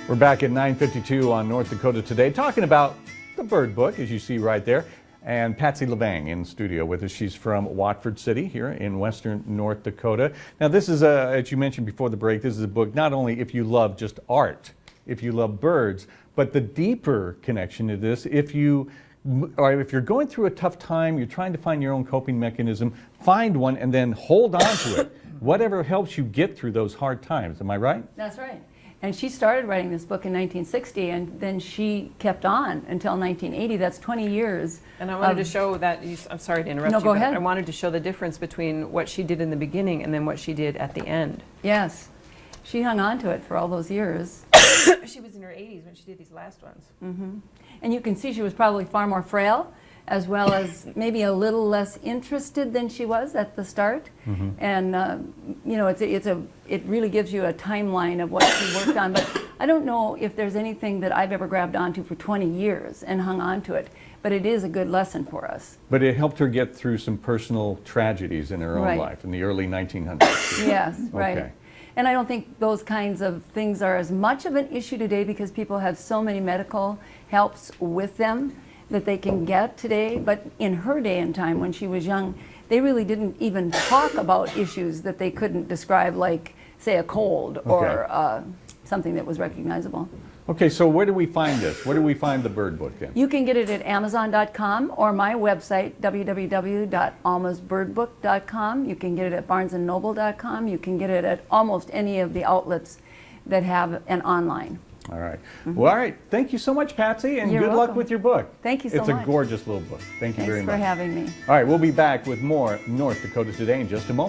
We're back at 9:52 on North Dakota Today, talking about the bird book, as you see right there. And Patsy LeVang in studio with us. She's from Watford City here in western North Dakota. Now this is, as you mentioned before the break, this is a book not only if you love just art, if you love birds, but the deeper connection to this, if you're going through a tough time, you're trying to find your own coping mechanism, find one and then hold on to it. Whatever helps you get through those hard times. Am I right? That's right. And she started writing this book in 1960, and then she kept on until 1980. That's 20 years. And I wanted to show that, I'm sorry to interrupt you. No, go ahead. I wanted to show the difference between what she did in the beginning and then what she did at the end. Yes. She hung on to it for all those years. She was in her 80s when she did these last ones. Mm-hmm. And you can see she was probably far more frail, as well as maybe a little less interested than she was at the start. Mm-hmm. And you know, it really gives you a timeline of what she worked on. But I don't know if there's anything that I've ever grabbed onto for 20 years and hung on to it. But it is a good lesson for us. But it helped her get through some personal tragedies in her own Right. life in the early 1900s. Yes, right. Okay. And I don't think those kinds of things are as much of an issue today because people have so many medical helps with them that they can get today. But in her day and time, when she was young, they really didn't even talk about issues that they couldn't describe, like, say, a cold or something that was recognizable. Okay, so where do we find this? Where do we find the bird book then? You can get it at Amazon.com or my website, www.almasbirdbook.com. You can get it at BarnesandNoble.com. You can get it at almost any of the outlets that have an online. All right. Mm-hmm. Well, all right. Thank you so much, Patsy, and You're good welcome. luck with your book. Thank you so much. It's a gorgeous little book. Thank you very much. Thanks for having me. All right, we'll be back with more North Dakota Today in just a moment.